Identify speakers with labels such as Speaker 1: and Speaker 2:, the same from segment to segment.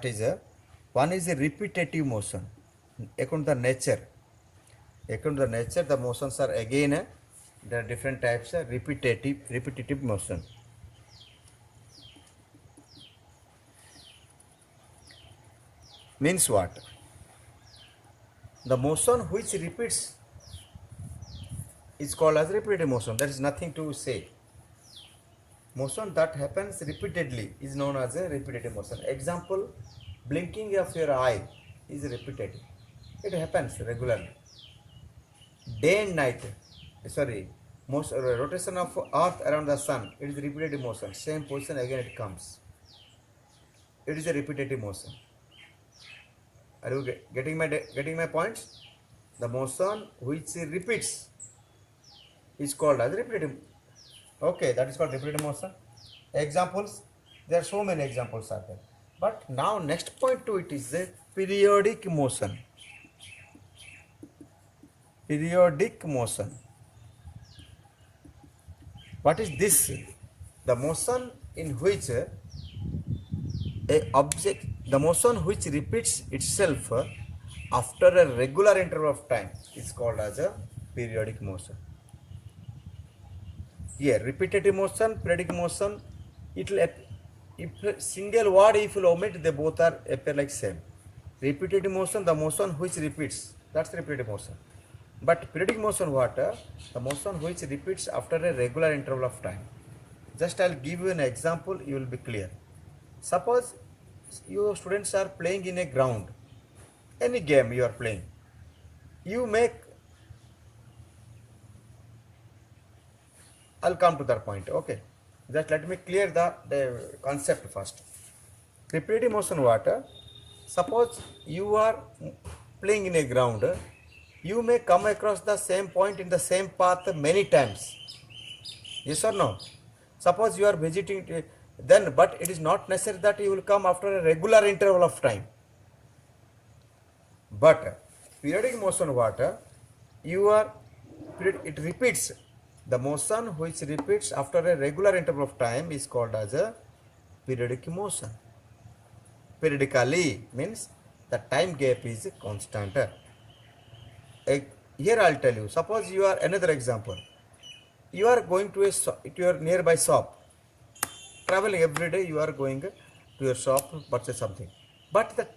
Speaker 1: is a one is a repetitive motion. According to the nature, the motions are again there are different types of repetitive motion. Means what? The motion which repeats is called as repetitive motion. There is nothing to say. Motion that happens repeatedly is known as a repetitive motion. Example, blinking of your eye is repetitive. It happens regularly. Day and night, rotation of earth around the sun, it is repetitive motion. Same position again it comes. It is a repetitive motion. Are you getting my points? The motion which repeats is called as repetitive. Okay, that is called repetitive motion. Examples, there are so many examples are there. But now next point to it is the periodic motion. Periodic motion. What is this? The motion in which the motion which repeats itself after a regular interval of time is called as a periodic motion. Here, repetitive motion, periodic motion, it will, if single word if you omit, they both are appear like same. Repetitive motion, the motion which repeats, that's repetitive motion. But periodic motion what? The motion which repeats after a regular interval of time. Just I'll give you an example, you will be clear. Suppose you students are playing in a ground, any game you are playing, you make, I'll come to that point, okay. Just let me clear the concept first. Repetitive motion what? Suppose you are playing in a ground, you may come across the same point in the same path many times. Yes or no? Suppose you are visiting, then but it is not necessary that you will come after a regular interval of time. But periodic motion what? It repeats. The motion which repeats after a regular interval of time is called as a periodic motion. Periodically means the time gap is constant. Here I'll tell you, suppose you are, another example, you are going to your nearby shop, traveling every day, you are going to your shop to purchase something, but the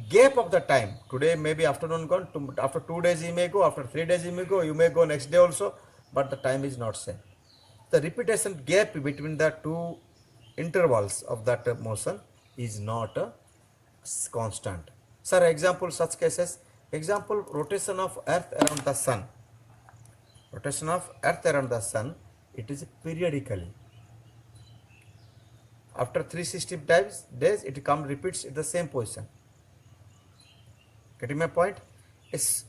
Speaker 1: gap of the time, today maybe afternoon gone, after 2 days you may go, after 3 days you may go next day also, but the time is not same. The repetition gap between the two intervals of that motion is not constant. Sir, example such cases, example, rotation of earth around the sun. Rotation of earth around the sun, it is periodically. After 360 days, it repeats in the same position. Getting my point? Yes.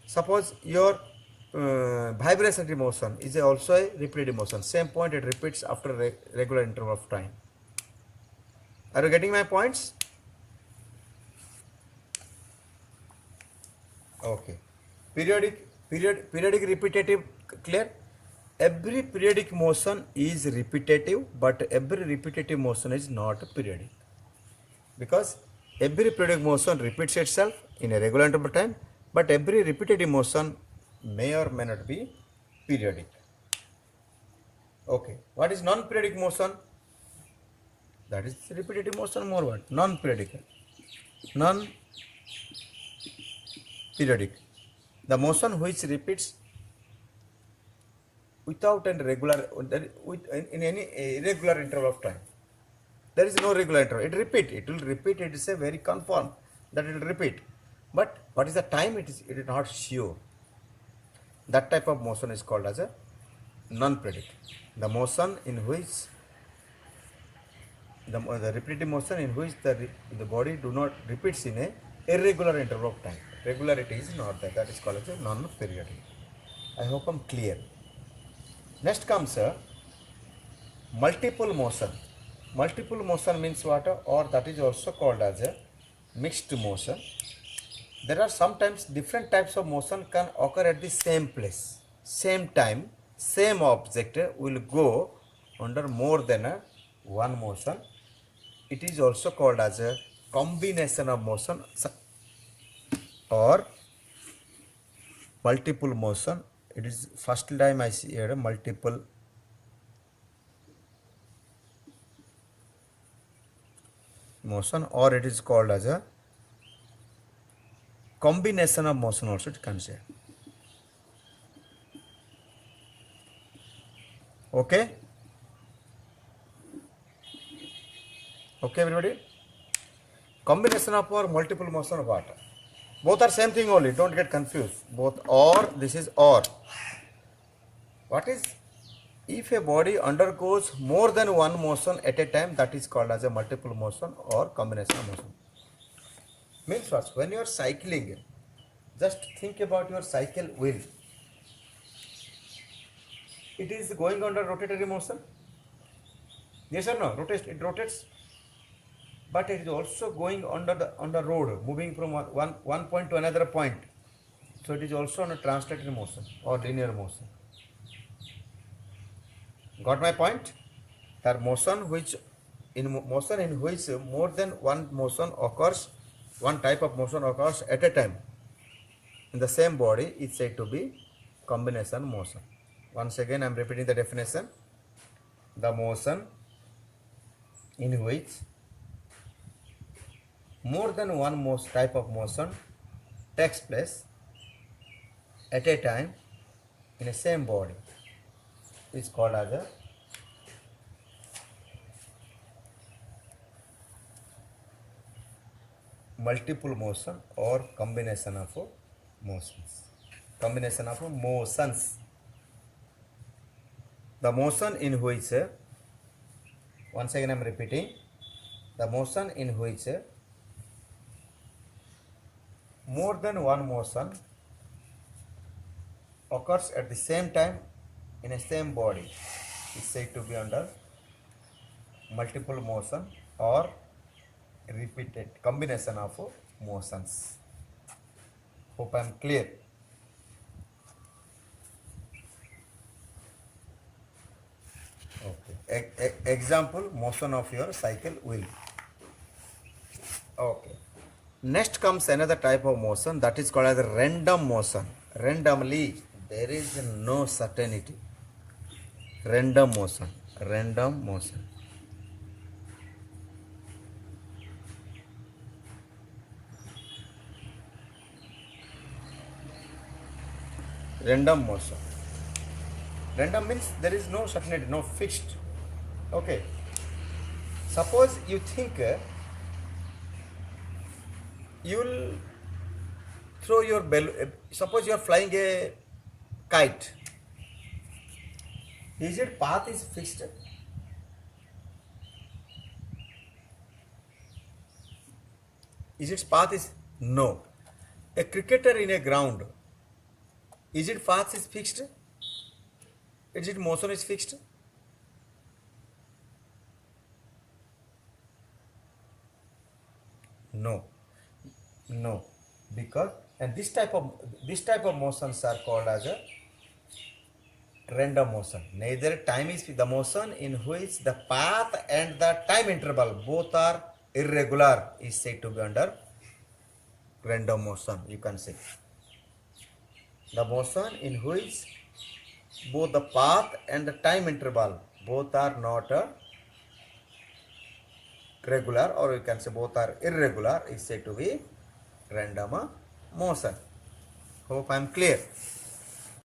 Speaker 1: Suppose your vibratory motion is also a repetitive motion. Same point, it repeats after a regular interval of time. Are you getting my points? Okay. Periodic repetitive, clear? Every periodic motion is repetitive, but every repetitive motion is not periodic. Because every periodic motion repeats itself in a regular interval of time, but every repetitive motion may or may not be periodic. Okay. What is non-periodic motion? That is repetitive motion more what? Non-periodic. Non-periodic. The motion which repeats without any regular, in any irregular interval of time. There is no regular interval. It will repeat. It is a very confirm that it will repeat. But what is the time? It is not sure. That type of motion is called as a non-periodic. The motion in which the repetitive motion in which the body do not repeats in a irregular interval of time. Regularity is not there. That is called as a non-periodic. I hope I'm clear. Next comes multiple motion. Multiple motion means what? Or that is also called as a mixed motion. There are sometimes different types of motion can occur at the same place, same time, same object will go under more than one motion. It is also called as a combination of motion or multiple motion. It is first time I see here multiple motion, or it is called as a combination of motion also it can say. Okay, okay everybody, combination of or multiple motion of what, both are same thing only, don't get confused, both, or this is or. What is, if a body undergoes more than one motion at a time, that is called as a multiple motion or combination of motion. Means what, when you are cycling, just think about your cycle wheel. It is going under rotatory motion, yes or no, it rotates, but it is also going under the road, moving from one point to another point, so it is also on a translatory motion or linear motion. Got my point? There are motion which in which more than one motion occurs, one type of motion occurs at a time in the same body is said to be combination motion. Once again I am repeating the definition. The motion in which more than one type of motion takes place at a time in the same body is called as a multiple motion or combination of motions. Combination of motions. The motion in which, once again I am repeating, the motion in which more than one motion occurs at the same time in a same body is said to be under multiple motion or repeated combination of motions. Hope I am clear. Okay. Example, motion of your cycle wheel. Okay. Next comes another type of motion, that is called as random motion. Randomly, there is no certainty. Random motion. Random motion. Random motion. Random means there is no certainty, no fixed. Okay. Suppose you think you will throw your balloon. Suppose you are flying a kite. Is it path is fixed? Is its path is no. A cricketer in a ground, is it path is fixed? Is it motion is fixed? No, no, because and this type of motions are called as a random motion. Neither time is the motion in which the path and the time interval both are irregular is said to be under random motion. You can say the motion in which both the path and the time interval both are not regular, or you can say both are irregular is said to be random motion. Hope I am clear.